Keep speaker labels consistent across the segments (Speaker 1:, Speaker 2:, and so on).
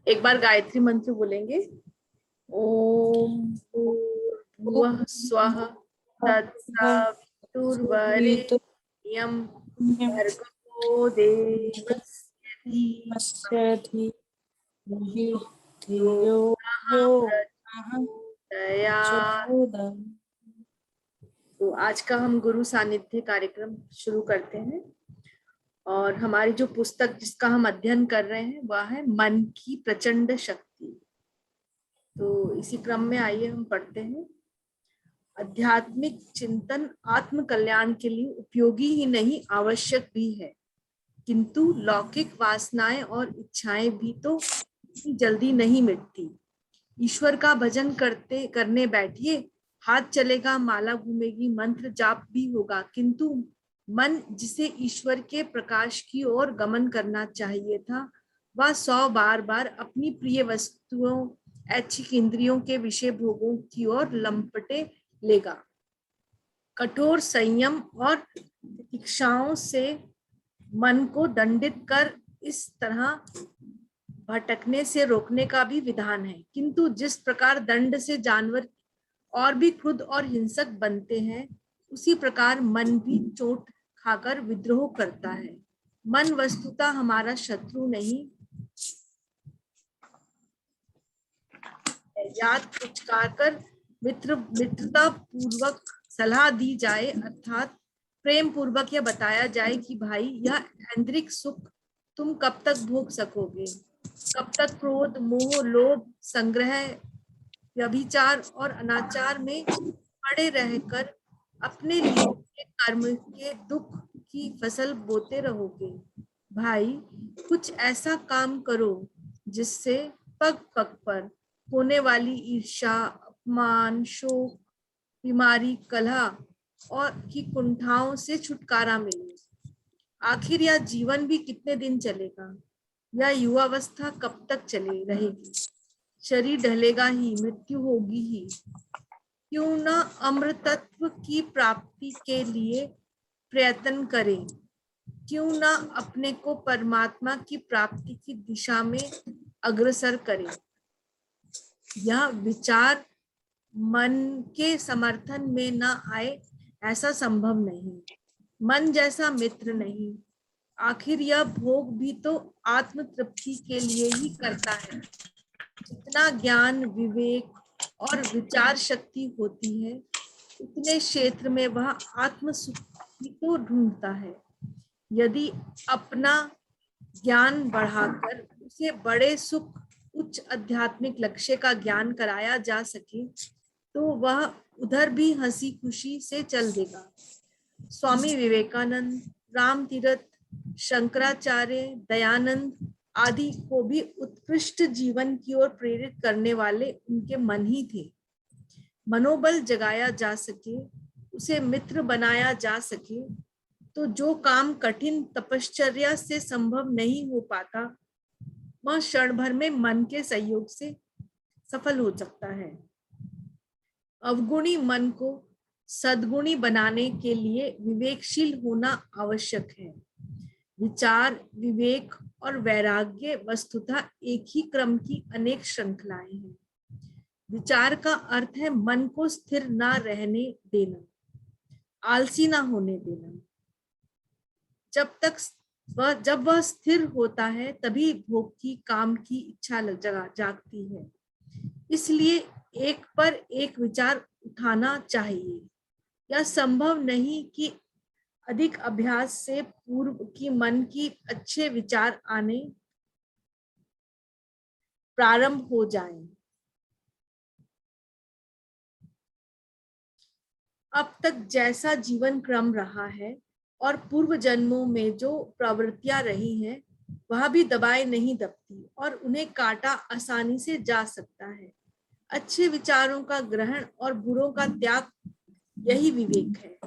Speaker 1: एक बार गायत्री मंत्र बोलेंगे। ओम भूर्भुवः स्वः तत्सवितुर्वरेण्यं भर्गो देवस्य धीमहि धियो
Speaker 2: यो
Speaker 1: नः प्रचोदयात्। तो आज का हम गुरु सानिध्य कार्यक्रम शुरू करते हैं और हमारी जो पुस्तक जिसका हम अध्ययन कर रहे हैं वह है मन की प्रचंड शक्ति। तो इसी क्रम में आइए हम पढ़ते हैं। आध्यात्मिक चिंतन आत्म कल्याण के लिए उपयोगी ही नहीं आवश्यक भी है, किंतु लौकिक वासनाएं और इच्छाएं भी तो जल्दी नहीं मिटती। ईश्वर का भजन करने बैठिए, हाथ चलेगा, माला घूमेगी, मंत्र जाप भी होगा, किंतु मन जिसे ईश्वर के प्रकाश की ओर गमन करना चाहिए था, वह 100 बार अपनी प्रिय वस्तुओं, ऐच्छिक इंद्रियों के विषय भोगों की ओर लंपटे लेगा। कठोर संयम और प्रतीक्षाओं से मन को दंडित कर इस तरह भटकने से रोकने का भी विधान है, किंतु जिस प्रकार दंड से जानवर और भी क्रुद्ध और हिंसक बनते हैं, उसी प्रकार मन भी चोट खाकर विद्रोह करता है। मन वस्तुतः हमारा शत्रु नहीं, याद पुचकार कर मित्रता पूर्वक सलाह दी जाए, अर्थात प्रेम पूर्वक यह बताया जाए कि भाई, यह ऐन्द्रिक सुख तुम कब तक भोग सकोगे? कब तक क्रोध, मोह, लोभ, संग्रह, व्यभिचार और अनाचार में पड़े रहकर अपने लिए कर्म के दुख की फसल बोते रहोगे? भाई, कुछ ऐसा काम करो जिससे पग पग पर होने वाली ईर्ष्या, अपमान, शोक, बीमारी, कलह और की कुंठाओं से छुटकारा मिले। आखिर यह जीवन भी कितने दिन चलेगा? यह युवावस्था कब तक चले रहेगी? शरीर ढलेगा ही, मृत्यु होगी ही। क्यों न अमृतत्व की प्राप्ति के लिए प्रयत्न करें? क्यों न अपने को परमात्मा की प्राप्ति की दिशा में अग्रसर करें? यह विचार मन के समर्थन में न आए ऐसा संभव नहीं। मन जैसा मित्र नहीं। आखिर यह भोग भी तो आत्म तृप्ति के लिए ही करता है। जितना ज्ञान, विवेक और विचार शक्ति होती है, उतने क्षेत्र में वह आत्म सुख ही तो ढूंढता है। यदि अपना ज्ञान बढ़ाकर उसे बड़े सुख, उच्च आध्यात्मिक लक्ष्य का ज्ञान कराया जा सके, तो वह उधर भी हंसी खुशी से चल देगा। स्वामी विवेकानंद, राम तीरथ, शंकराचार्य, दयानंद आदि को भी उत्कृष्ट जीवन की ओर प्रेरित करने वाले उनके मन ही थे। मनोबल जगाया जा सके, उसे मित्र बनाया जा सके, तो जो काम कठिन तपश्चर्या से संभव नहीं हो पाता, वह क्षण भर में मन के सहयोग से सफल हो सकता है। अवगुणी मन को सद्गुणी बनाने के लिए विवेकशील होना आवश्यक है। विचार, विवेक और वैराग्य वस्तुतः एक ही क्रम की अनेक श्रृंखलाएं हैं। विचार का अर्थ है मन को स्थिर ना रहने देना, आलसी ना होने देना। जब वह स्थिर होता है, तभी भोग की, काम की इच्छा जागती है। इसलिए एक पर एक विचार उठाना चाहिए। यह संभव नहीं कि अधिक अभ्यास से पूर्व की मन की अच्छे विचार आने प्रारंभ हो जाएं। अब तक जैसा जीवन क्रम रहा है और पूर्व जन्मों में जो प्रवृत्तियां रही हैं, वह भी दबाए नहीं दबती और उन्हें काटा आसानी से जा सकता है। अच्छे विचारों का ग्रहण और बुरों का त्याग, यही विवेक है।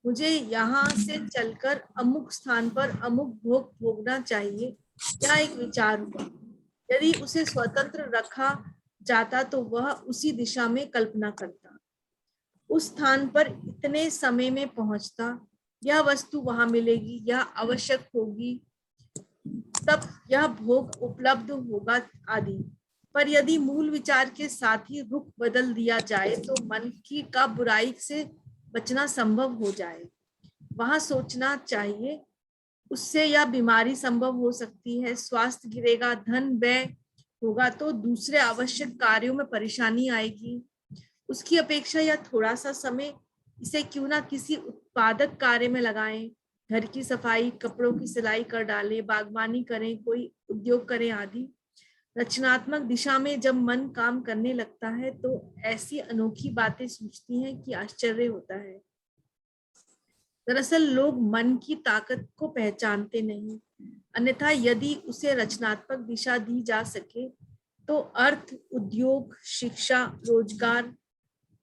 Speaker 1: मुझे यहाँ से चलकर अमुक स्थान पर अमुक भोग भोगना चाहिए, यह एक विचार हुआ। यदि उसे स्वतंत्र रखा जाता तो वह उसी दिशा में कल्पना करता, उस स्थान पर इतने समय में पहुंचता, यह वस्तु वहां मिलेगी, यह आवश्यक होगी, तब यह भोग उपलब्ध होगा आदि। पर यदि मूल विचार के साथ ही रुख बदल दिया जाए तो मन की का बुराई से बचना संभव हो जाए। वहां सोचना चाहिए, उससे यह बीमारी संभव हो सकती है, स्वास्थ्य गिरेगा, धन व्यय होगा, तो दूसरे आवश्यक कार्यों में परेशानी आएगी। उसकी अपेक्षा या थोड़ा सा समय इसे क्यों ना किसी उत्पादक कार्य में लगाएं, घर की सफाई, कपड़ों की सिलाई कर डालें, बागवानी करें, कोई उद्योग करें आदि। रचनात्मक दिशा में जब मन काम करने लगता है तो ऐसी अनोखी बातें सूझती हैं कि आश्चर्य होता है। दरअसल लोग मन की ताकत को पहचानते नहीं, अन्यथा यदि उसे रचनात्मक दिशा दी जा सके तो अर्थ, उद्योग, शिक्षा, रोजगार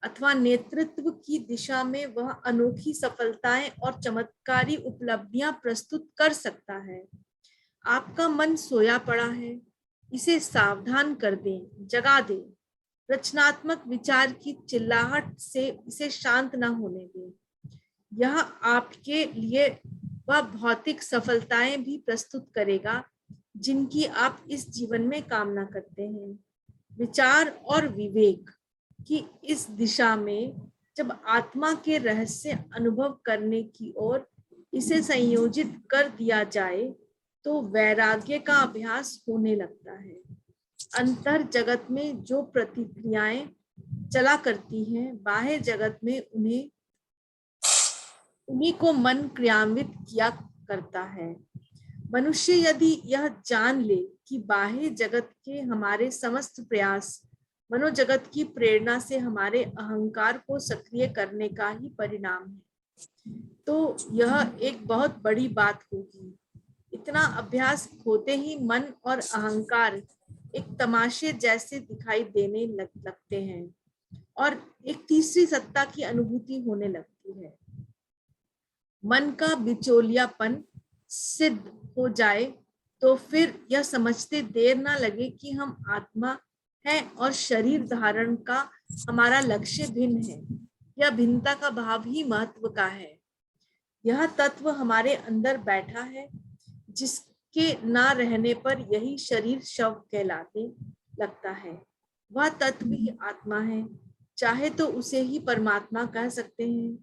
Speaker 1: अथवा नेतृत्व की दिशा में वह अनोखी सफलताएं और चमत्कारी उपलब्धियां प्रस्तुत कर सकता है। आपका मन सोया पड़ा है, इसे सावधान कर दें, जगा दें। रचनात्मक विचार की चिल्लाहट से इसे शांत न होने दें। यह आपके लिए वह भौतिक सफलताएं भी प्रस्तुत करेगा जिनकी आप इस जीवन में कामना करते हैं। विचार और विवेक की इस दिशा में जब आत्मा के रहस्य अनुभव करने की ओर इसे संयोजित कर दिया जाए तो वैराग्य का अभ्यास होने लगता है। अंतर जगत में जो प्रतिक्रियाएं चला करती हैं, बाह्य जगत में उन्हीं को मन क्रियान्वित किया करता है। मनुष्य यदि यह जान ले कि बाह्य जगत के हमारे समस्त प्रयास मनोजगत की प्रेरणा से हमारे अहंकार को सक्रिय करने का ही परिणाम है, तो यह एक बहुत बड़ी बात होगी। इतना अभ्यास होते ही मन और अहंकार एक तमाशे जैसे दिखाई देने लगते हैं और एक तीसरी सत्ता की अनुभूति होने लगती है। मन का बिचौलियापन सिद्ध हो जाए तो फिर यह समझते देर ना लगे कि हम आत्मा है और शरीर धारण का हमारा लक्ष्य भिन्न है। यह भिन्नता का भाव ही महत्व का है। यह तत्व हमारे अंदर बैठा है जिसके ना रहने पर यही शरीर शव कहलाने लगता है। वह तत्व ही आत्मा है, चाहे तो उसे ही परमात्मा कह सकते हैं।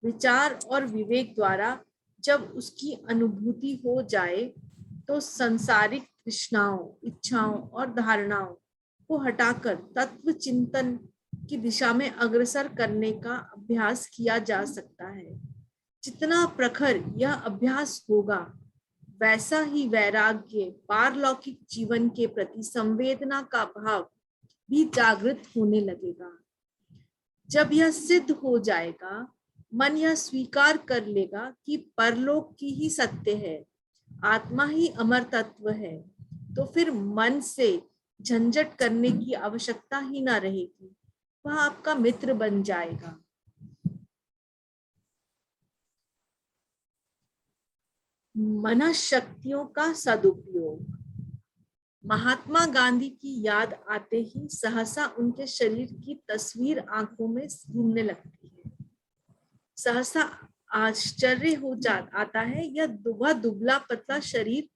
Speaker 1: विचार और विवेक द्वारा जब उसकी अनुभूति हो जाए तो संसारिक तृष्णाओं, इच्छाओं और धारणाओं को हटाकर तत्व चिंतन की दिशा में अग्रसर करने का अभ्यास किया जा सकता है। जितना प्रखर यह अभ्यास होगा वैसा ही वैराग्य, पारलौकिक जीवन के प्रति संवेदना का भाव भी जागृत होने लगेगा। जब यह सिद्ध हो जाएगा, मन यह स्वीकार कर लेगा कि परलोक की ही सत्य है, आत्मा ही अमर तत्व है, तो फिर मन से झंझट करने की आवश्यकता ही ना रहेगी। वह आपका मित्र बन जाएगा। मनःशक्तियों का सदुपयोग। महात्मा गांधी की याद आते ही सहसा उनके शरीर की तस्वीर आंखों में घूमने लगती है। सहसा आश्चर्य हो आता है, यह वह दुबला पतला शरीर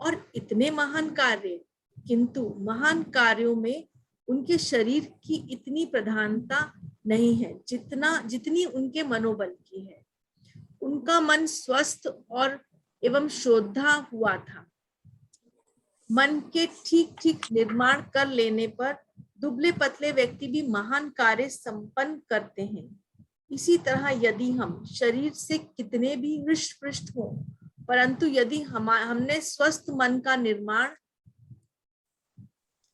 Speaker 1: और इतने महान कार्य, किंतु महान कार्यों में उनके शरीर की इतनी प्रधानता नहीं है जितनी उनके मनोबल की है। उनका मन स्वस्थ और एवं शोधा हुआ था। मन के ठीक ठीक निर्माण कर लेने पर दुबले पतले व्यक्ति भी महान कार्य संपन्न करते हैं। इसी तरह यदि हम शरीर से कितने भी हृष्ट पुष्ट हो, परंतु यदि हमने स्वस्थ मन का निर्माण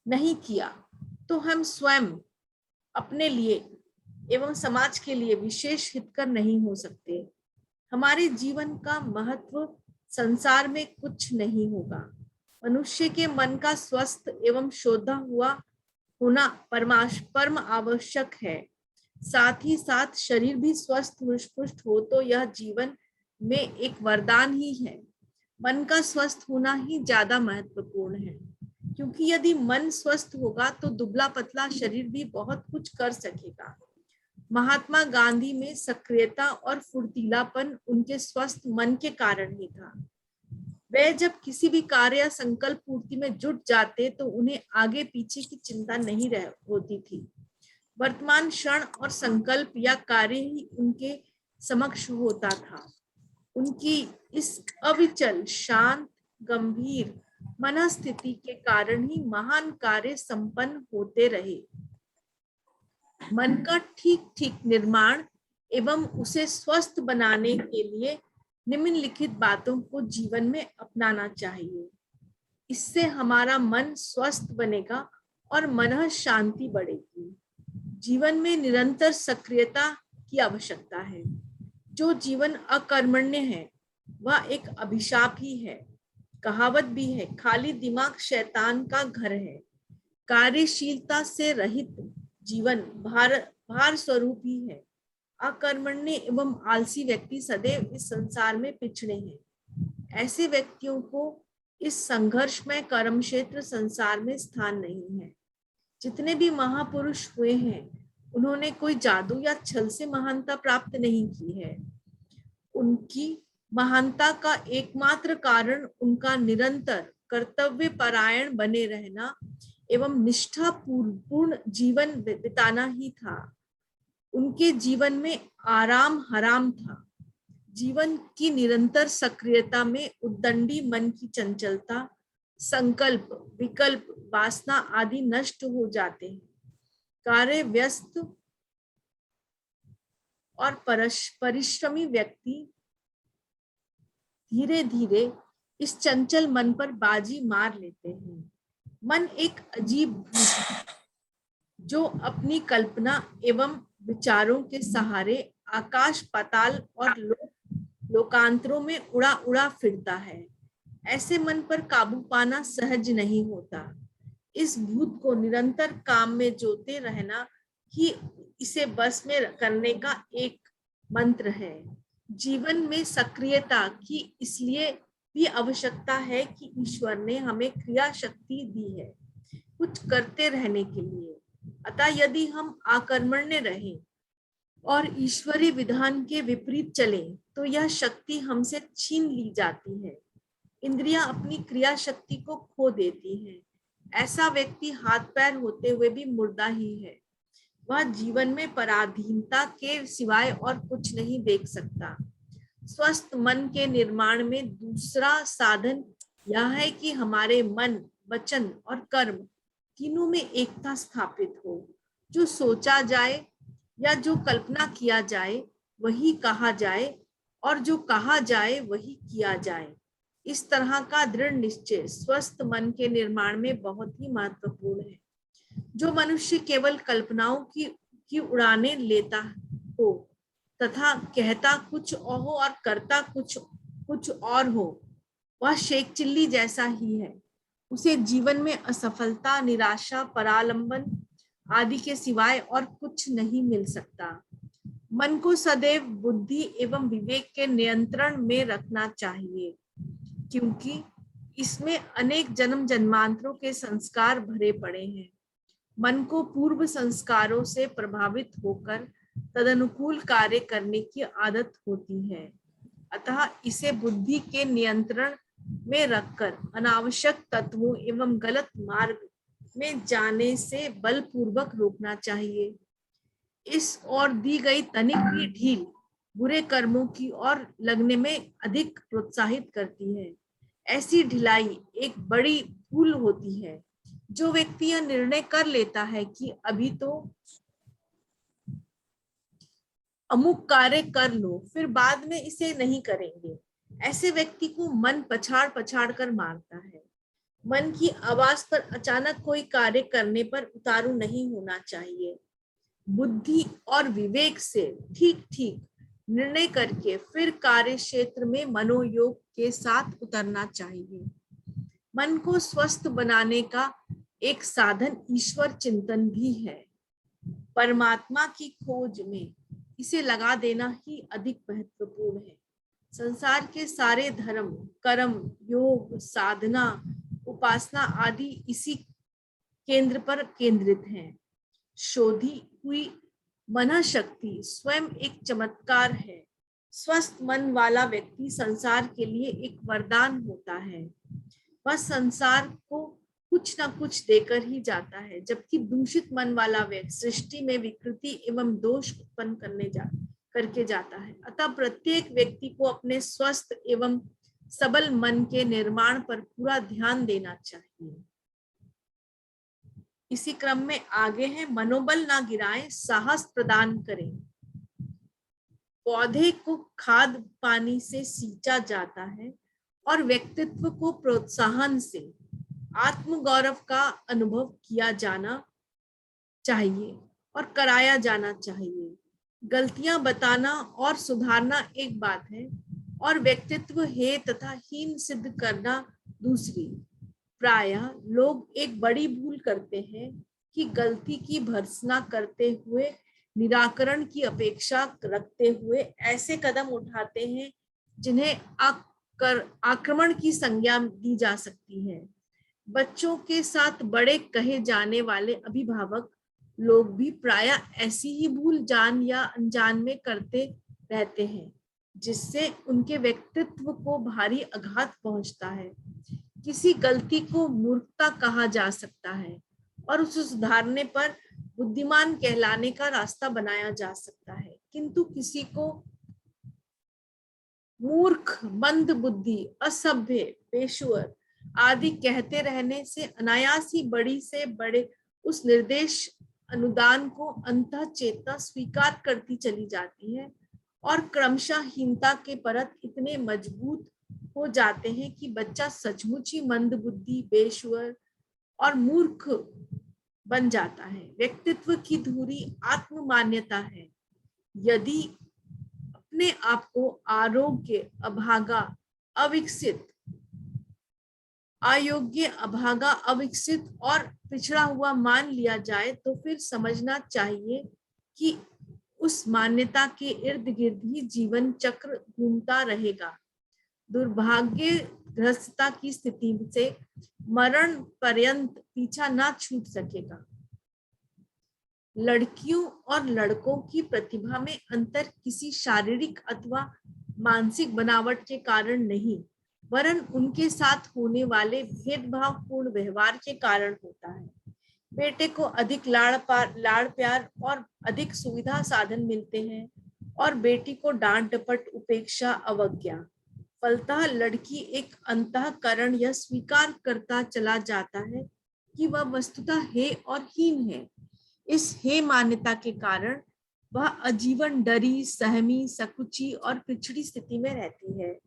Speaker 1: नहीं किया तो हम स्वयं अपने लिए एवं समाज के लिए विशेष हितकर नहीं हो सकते। हमारे जीवन का महत्व संसार में कुछ नहीं होगा। मनुष्य के मन का स्वस्थ एवं शोधा हुआ होना परम आवश्यक है। साथ ही साथ शरीर भी स्वस्थ पुष्ट हो तो यह जीवन में एक वरदान ही है। मन का स्वस्थ होना ही ज्यादा महत्वपूर्ण है, क्योंकि यदि मन स्वस्थ होगा तो दुबला पतला शरीर भी बहुत कुछ कर सकेगा। महात्मा गांधी में सक्रियता और फुर्तीलापन उनके स्वस्थ मन के कारण ही था। वे जब किसी भी कार्य या संकल्प पूर्ति में जुट जाते तो उन्हें आगे पीछे की चिंता नहीं रह होती थी। वर्तमान क्षण और संकल्प या कार्य ही उनके समक्ष होता था। उनकी इस अविचल, शांत, गंभीर मनस्थिति के कारण ही महान कार्य संपन्न होते रहे। मन का ठीक ठीक निर्माण एवं उसे स्वस्थ बनाने के लिए निम्नलिखित बातों को जीवन में अपनाना चाहिए। इससे हमारा मन स्वस्थ बनेगा और मन शांति बढ़ेगी। जीवन में निरंतर सक्रियता की आवश्यकता है। जो जीवन अकर्मण्य है वह एक अभिशाप ही है। कहावत भी है, खाली दिमाग शैतान का घर है। कार्यशीलता से रहित जीवन भार स्वरूप ही है। अकर्मण्य एवं आलसी व्यक्ति सदैव इस संसार में पिछड़े हैं। ऐसे व्यक्तियों को इस संघर्ष में कर्म क्षेत्र संसार में स्थान नहीं है। जितने भी महापुरुष हुए हैं उन्होंने कोई जादू या छल से महानता प्राप्त नहीं की है। उनकी महानता का एकमात्र कारण उनका निरंतर कर्तव्य परायण बने रहना एवं निष्ठा पूर्ण जीवन बिताना ही था। उनके जीवन में आराम हराम था। जीवन की निरंतर सक्रियता में उद्दंडी मन की चंचलता, संकल्प, विकल्प, वासना आदि नष्ट हो जाते हैं। कार्य व्यस्त और परिश्रमी व्यक्ति धीरे धीरे इस चंचल मन पर बाजी मार लेते हैं। मन एक अजीब भूत जो अपनी कल्पना एवं विचारों के सहारे आकाश, पाताल और लोकांतरों में उड़ा उड़ा फिरता है। ऐसे मन पर काबू पाना सहज नहीं होता। इस भूत को निरंतर काम में जोते रहना ही इसे बस में करने का एक मंत्र है। जीवन में सक्रियता की इसलिए भी आवश्यकता है कि ईश्वर ने हमें क्रिया शक्ति दी है कुछ करते रहने के लिए। अतः यदि हम आकर्मण्य रहें और ईश्वरीय विधान के विपरीत चलें तो यह शक्ति हमसे छीन ली जाती है। इंद्रियां अपनी क्रिया शक्ति को खो देती हैं। ऐसा व्यक्ति हाथ पैर होते हुए भी मुर्दा ही है। वह जीवन में पराधीनता के सिवाय और कुछ नहीं देख सकता। स्वस्थ मन के निर्माण में दूसरा साधन यह है कि हमारे मन, वचन और कर्म तीनों में एकता स्थापित हो। जो सोचा जाए या जो कल्पना किया जाए वही कहा जाए और जो कहा जाए वही किया जाए। इस तरह का दृढ़ निश्चय स्वस्थ मन के निर्माण में बहुत ही महत्वपूर्ण है। जो मनुष्य केवल कल्पनाओं की उड़ाने लेता हो तथा कहता कुछ और हो और करता कुछ और हो, वह शेख चिल्ली जैसा ही है। उसे जीवन में असफलता, निराशा, परालंबन आदि के सिवाय और कुछ नहीं मिल सकता। मन को सदैव बुद्धि एवं विवेक के नियंत्रण में रखना चाहिए, क्योंकि इसमें अनेक जन्म जन्मांतरों के संस्कार भरे पड़े हैं। मन को पूर्व संस्कारों से प्रभावित होकर तदनुकूल कार्य करने की आदत होती है। अतः इसे बुद्धि के नियंत्रण में रखकर अनावश्यक तत्वों एवं गलत मार्ग में जाने से बलपूर्वक रोकना चाहिए। इस ओर दी गई तनिक भी ढील बुरे कर्मों की ओर लगने में अधिक प्रोत्साहित करती है। ऐसी ढिलाई एक बड़ी भूल होती है। जो व्यक्ति यह निर्णय कर लेता है कि अभी तो अमुक कार्य कर लो, फिर बाद में इसे नहीं करेंगे, ऐसे व्यक्ति को मन पछाड़ पछाड़ कर मारता है। मन की आवाज पर अचानक कोई कार्य करने पर उतारू नहीं होना चाहिए। बुद्धि और विवेक से ठीक ठीक निर्णय करके फिर कार्य क्षेत्र में मनोयोग के साथ उतरना चाहिए। मन को स्वस्थ बनाने का एक साधन ईश्वर चिंतन भी है। परमात्मा की खोज में इसे लगा देना ही अधिक महत्वपूर्ण है। संसार के सारे धर्म, कर्म, योग, साधना, उपासना आदि इसी केंद्र पर केंद्रित हैं। शोधी हुई मन शक्ति स्वयं एक चमत्कार है। स्वस्थ मन वाला व्यक्ति संसार के लिए एक वरदान होता है। वह संसार को कुछ ना कुछ देकर ही जाता है, जबकि दूषित मन वाला व्यक्ति सृष्टि में विकृति एवं दोष उत्पन्न करके जाता है। अतः प्रत्येक व्यक्ति को अपने स्वस्थ एवं सबल मन के निर्माण पर पूरा ध्यान देना चाहिए। इसी क्रम में आगे है, मनोबल ना गिराएं, साहस प्रदान करें। पौधे को खाद पानी से सींचा जाता है और व्यक्तित्व को प्रोत्साहन से आत्मगौरव का अनुभव किया जाना चाहिए और कराया जाना चाहिए। गलतियां बताना और सुधारना एक बात है और व्यक्तित्व है तथा हीन सिद्ध करना दूसरी। प्रायः लोग एक बड़ी भूल करते हैं कि गलती की भर्त्सना करते हुए निराकरण की अपेक्षा रखते हुए ऐसे कदम उठाते हैं जिन्हें आक्रमण की संज्ञा दी जा सकती है। बच्चों के साथ बड़े कहे जाने वाले अभिभावक लोग भी प्रायः ऐसी ही भूल जान या अनजान में करते रहते हैं, जिससे उनके व्यक्तित्व को भारी आघात पहुंचता है। किसी गलती को मूर्खता कहा जा सकता है और उसे सुधारने पर बुद्धिमान कहलाने का रास्ता बनाया जा सकता है, किंतु किसी को मूर्ख, मंद बुद्धि, असभ्य, पेशुअर आदि कहते रहने से अनायास ही बड़ी से बड़े उस निर्देश अनुदान को अंतः चेतना स्वीकार करती चली जाती है और क्रमशः हीनता के परत इतने मजबूत हो जाते हैं कि बच्चा सचमुच ही मंद बुद्धि, बेशुअर और मूर्ख बन जाता है। व्यक्तित्व की धुरी आत्म मान्यता है। यदि अपने आप को आरोग्य, अभागा, अविकसित, अयोग्य, अभागा, अविकसित और पिछड़ा हुआ मान लिया जाए तो फिर समझना चाहिए कि उस मान्यता के इर्द गिर्द ही जीवन चक्र घूमता रहेगा। दुर्भाग्यग्रस्तता की स्थिति से मरण पर्यंत पीछा ना छूट सकेगा। लड़कियों और लड़कों की प्रतिभा में अंतर किसी शारीरिक अथवा मानसिक बनावट के कारण नहीं, वरन उनके साथ होने वाले भेदभावपूर्ण व्यवहार के कारण होता है। बेटे को अधिक लाड़ प्यार और अधिक सुविधा साधन मिलते हैं और बेटी को डांट डपट, उपेक्षा, अवज्ञा। फलतः लड़की एक अंतःकरण यह स्वीकार करता चला जाता है कि वह वस्तुतः है और हीन है। इस हे मान्यता के कारण वह आजीवन डरी, सहमी, सकुची और पिछड़ी स्थिति में रहती है।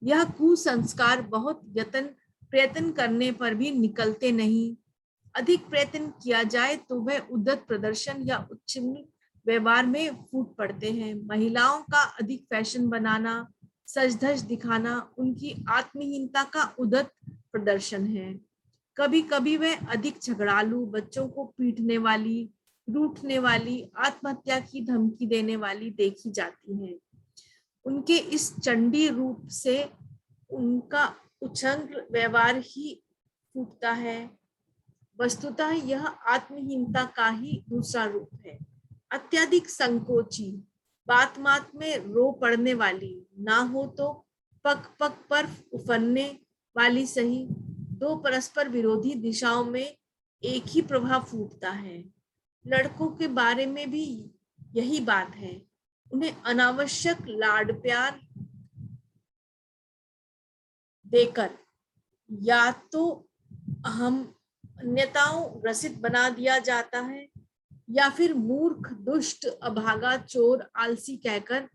Speaker 1: यह कुसंस्कार बहुत प्रयत्न करने पर भी निकलते नहीं। अधिक प्रयत्न किया जाए तो वह उद्धत प्रदर्शन या उच्च व्यवहार में फूट पड़ते हैं। महिलाओं का अधिक फैशन बनाना, सज धज दिखाना उनकी आत्महीनता का उद्धत प्रदर्शन है। कभी कभी वह अधिक झगड़ालू, बच्चों को पीटने वाली, रूठने वाली, आत्महत्या की धमकी देने वाली देखी जाती हैं। उनके इस चंडी रूप से उनका उच्छृंखल व्यवहार ही फूटता है। वस्तुतः यह आत्महीनता का ही दूसरा रूप है। अत्यधिक संकोची, बात बात में रो पड़ने वाली, ना हो तो पग पग पर उफरने वाली सही, दो परस्पर विरोधी दिशाओं में एक ही प्रभाव फूटता है। लड़कों के बारे में भी यही बात है। उन्हें अनावश्यक लाड प्यार देकर या तो अन्यताओं ग्रसित बना दिया जाता है या फिर मूर्ख, दुष्ट, अभागा, चोर, आलसी कहकर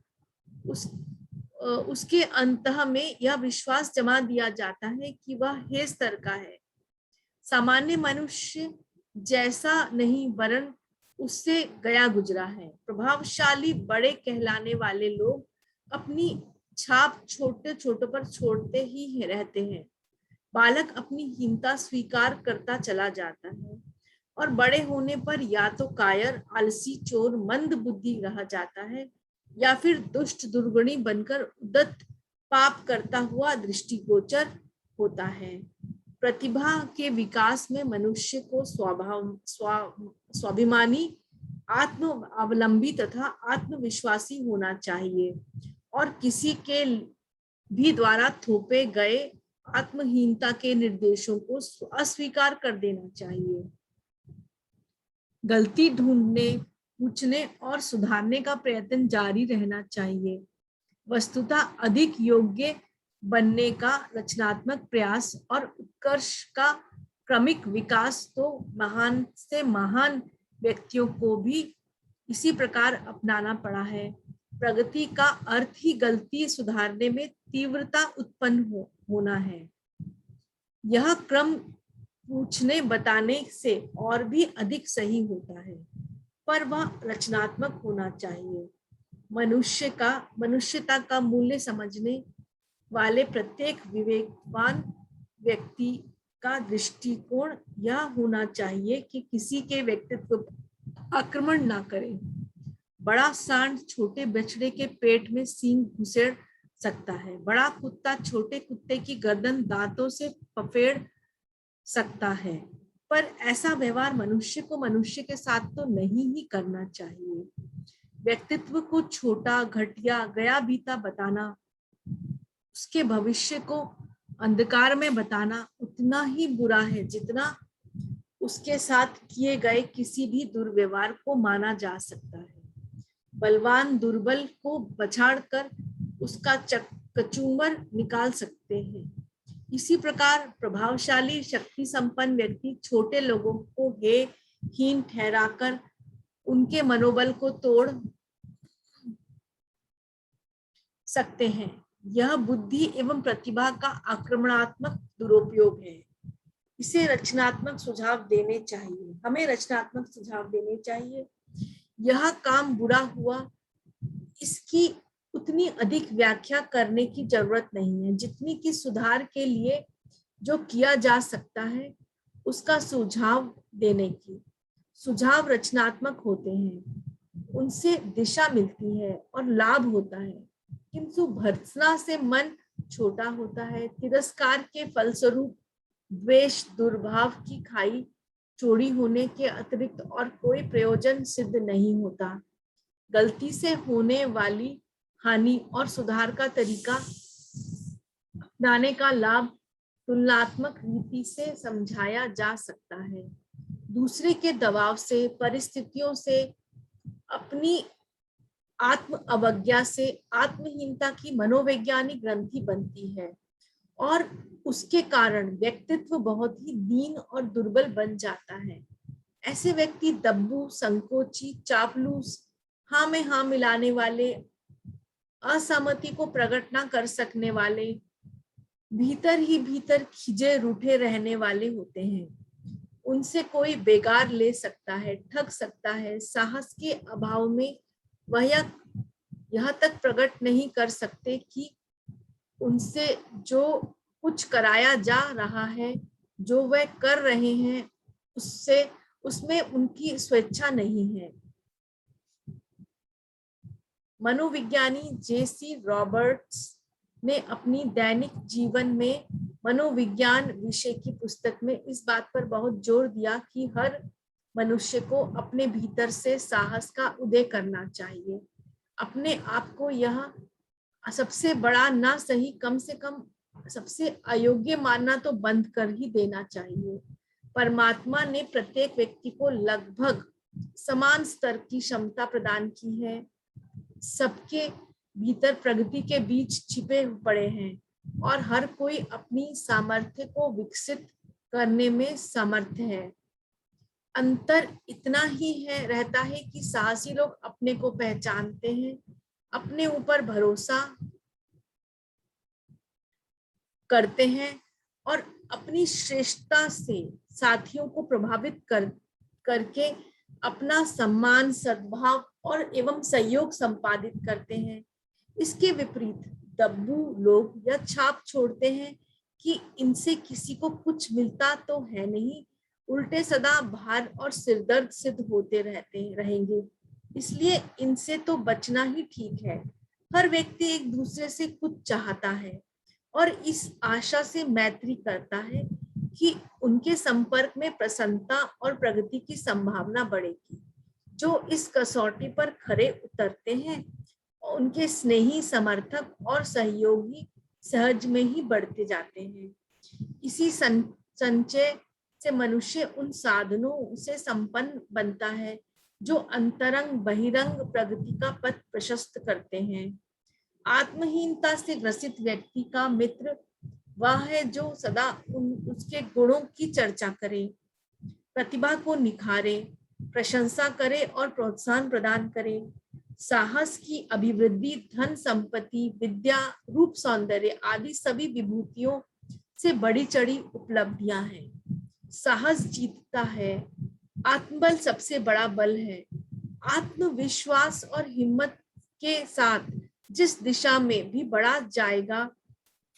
Speaker 1: उसके अंतः में यह विश्वास जमा दिया जाता है कि वह हे स्तर का है, सामान्य मनुष्य जैसा नहीं वरन उससे गया गुजरा है। प्रभावशाली बड़े कहलाने वाले लोग अपनी छाप छोटे छोटे पर छोड़ते ही रहते हैं। बालक अपनी हीनता स्वीकार करता चला जाता है और बड़े होने पर या तो कायर, आलसी, चोर, मंद बुद्धि रह जाता है या फिर दुष्ट, दुर्गुणी बनकर उद्धत पाप करता हुआ दृष्टिगोचर होता है। प्रतिभा के विकास में मनुष्य को स्वाभिमानी, आत्म अवलंबी तथा आत्मविश्वासी होना चाहिए और किसी के भी द्वारा थोपे गए आत्महीनता के निर्देशों को अस्वीकार कर देना चाहिए। गलती ढूंढने, पूछने और सुधारने का प्रयत्न जारी रहना चाहिए। वस्तुतः अधिक योग्य बनने का रचनात्मक प्रयास और उत्कर्ष का क्रमिक विकास तो महान से महान व्यक्तियों को भी इसी प्रकार अपनाना पड़ा है। प्रगति का अर्थ ही गलती सुधारने में तीव्रता उत्पन्न होना है। यह क्रम पूछने बताने से और भी अधिक सही होता है, पर वह रचनात्मक होना चाहिए। मनुष्यता का मूल्य समझने वाले प्रत्येक विवेकवान व्यक्ति का दृष्टिकोण यह होना चाहिए कि किसी के व्यक्तित्व पर आक्रमण ना करे। बड़ा सांड छोटे बछड़े के पेट में सींग घुसेड़ सकता है, बड़ा कुत्ता छोटे कुत्ते की गर्दन दांतों से पफेड़ सकता है, पर ऐसा व्यवहार मनुष्य को मनुष्य के साथ तो नहीं ही करना चाहिए। व्यक्तित्व को छोटा, घटिया, गया बीता बताना, उसके भविष्य को अंधकार में बताना उतना ही बुरा है जितना उसके साथ किए गए किसी भी दुर्व्यवहार को माना जा सकता है। बलवान दुर्बल को बछाड़कर उसका कचूमर निकाल सकते हैं। इसी प्रकार प्रभावशाली, शक्ति संपन्न व्यक्ति छोटे लोगों को हीन ठहराकर उनके मनोबल को तोड़ सकते हैं। यह बुद्धि एवं प्रतिभा का आक्रमणात्मक दुरुपयोग है। इसे रचनात्मक सुझाव देने चाहिए, हमें रचनात्मक सुझाव देने चाहिए। यह काम बुरा हुआ, इसकी उतनी अधिक व्याख्या करने की जरूरत नहीं है जितनी कि सुधार के लिए जो किया जा सकता है उसका सुझाव देने की। सुझाव रचनात्मक होते हैं, उनसे दिशा मिलती है और लाभ होता है, किंतु भर्त्सना से मन छोटा होता है। तिरस्कार के फलस्वरूप द्वेष, दुर्भाव की खाई चौड़ी होने के अतिरिक्त और कोई प्रयोजन सिद्ध नहीं होता। गलती से होने वाली हानि और सुधार का तरीका अपनाने का लाभ तुलनात्मक रीति से समझाया जा सकता है। दूसरे के दबाव से, परिस्थितियों से, अपनी आत्म अवज्ञा से आत्महीनता की मनोवैज्ञानिक ग्रंथि बनती है और उसके कारण व्यक्तित्व बहुत ही दीन और दुर्बल बन जाता है। ऐसे व्यक्ति दब्बू, संकोची, चापलूस, हाँ में हाँ मिलाने वाले, असहमति को प्रकट ना कर सकने वाले, भीतर ही भीतर खिजे रूठे रहने वाले होते हैं। उनसे कोई बेगार ले सकता है, ठग सकता है। साहस के अभाव में वह यह तक प्रकट नहीं कर सकते कि उनसे जो कुछ कराया जा रहा है, जो वह कर रहे हैं, उसमें उनकी स्वेच्छा नहीं है। मनोविज्ञानी जे.सी. रॉबर्ट्स ने अपनी दैनिक जीवन में मनोविज्ञान विषय की पुस्तक में इस बात पर बहुत जोर दिया कि हर मनुष्य को अपने भीतर से साहस का उदय करना चाहिए। अपने आप को यह सबसे बड़ा ना सही, कम से कम सबसे अयोग्य मानना तो बंद कर ही देना चाहिए। परमात्मा ने प्रत्येक व्यक्ति को लगभग समान स्तर की क्षमता प्रदान की है। सबके भीतर प्रगति के बीज छिपे पड़े हैं और हर कोई अपनी सामर्थ्य को विकसित करने में समर्थ है। अंतर इतना ही है रहता है कि साहसी लोग अपने को पहचानते हैं, अपने ऊपर भरोसा करते हैं और अपनी श्रेष्ठता से साथियों को प्रभावित करके अपना सम्मान, सद्भाव और एवं सहयोग संपादित करते हैं। इसके विपरीत दब्बू लोग यह छाप छोड़ते हैं कि इनसे किसी को कुछ मिलता तो है नहीं, उल्टे सदा भार और सिरदर्द सिद्ध होते रहेंगे, इसलिए इनसे तो बचना ही ठीक है। हर व्यक्ति एक दूसरे से कुछ चाहता है और इस आशा से मैत्री करता है कि उनके संपर्क में प्रसन्नता और प्रगति की संभावना बढ़ेगी। जो इस कसौटी पर खरे उतरते हैं उनके स्नेही, समर्थक और सहयोगी सहज में ही बढ़ते जाते हैं। इसी संचय से मनुष्य उन साधनों से संपन्न बनता है जो अंतरंग बहिरंग प्रगति का पथ प्रशस्त करते हैं। आत्महीनता से ग्रसित व्यक्ति का मित्र वह है जो सदा उसके गुणों की चर्चा करे, प्रतिभा को निखारे, प्रशंसा करे और प्रोत्साहन प्रदान करे। साहस की अभिवृद्धि धन संपत्ति विद्या रूप सौंदर्य आदि सभी विभूतियों से बड़ी चढ़ी उपलब्धियां हैं। साहस जीतता है, आत्मबल सबसे बड़ा बल है। आत्मविश्वास और हिम्मत के साथ जिस दिशा में भी बढ़ा जाएगा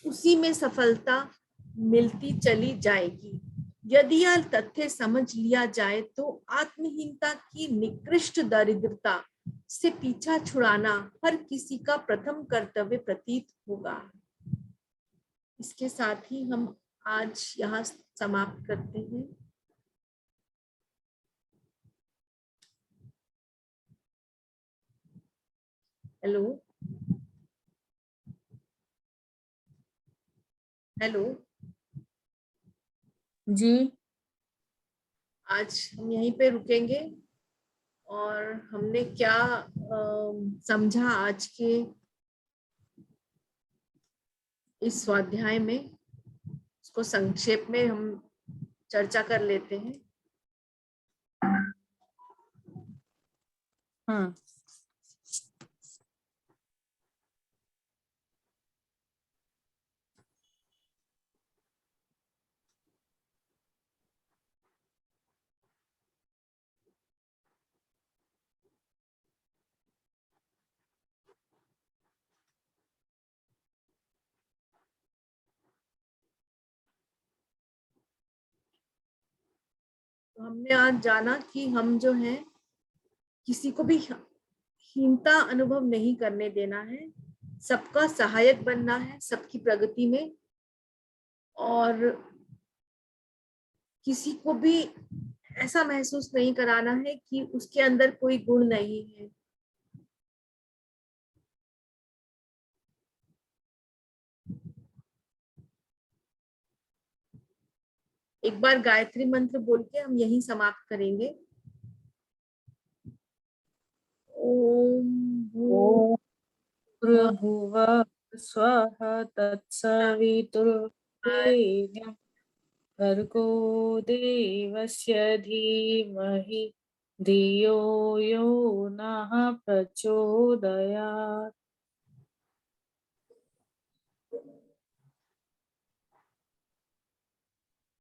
Speaker 1: उसी में सफलता मिलती चली जाएगी। यदि यह तथ्य समझ लिया जाए तो आत्महीनता की निकृष्ट दरिद्रता से पीछा छुड़ाना हर किसी का प्रथम कर्तव्य प्रतीत होगा। इसके साथ ही हम आज यहाँ समाप्त करते हैं। हेलो हेलो
Speaker 2: जी,
Speaker 1: आज हम यहीं पे रुकेंगे और हमने क्या समझा आज के इस स्वाध्याय में, उसको संक्षेप में हम चर्चा कर लेते हैं।
Speaker 2: हाँ,
Speaker 1: तो हमने आज जाना कि हम जो है किसी को भी हीनता अनुभव नहीं करने देना है, सबका सहायक बनना है सबकी प्रगति में, और किसी को भी ऐसा महसूस नहीं कराना है कि उसके अंदर कोई गुण नहीं है। एक बार गायत्री मंत्र बोल के हम यही समाप्त करेंगे। ओम
Speaker 2: ओम भूर्भुवः स्वः तत्सवितुर्वरेण्यं भर्गो देवस्य धीमहि धियो यो नः प्रचोदयात्।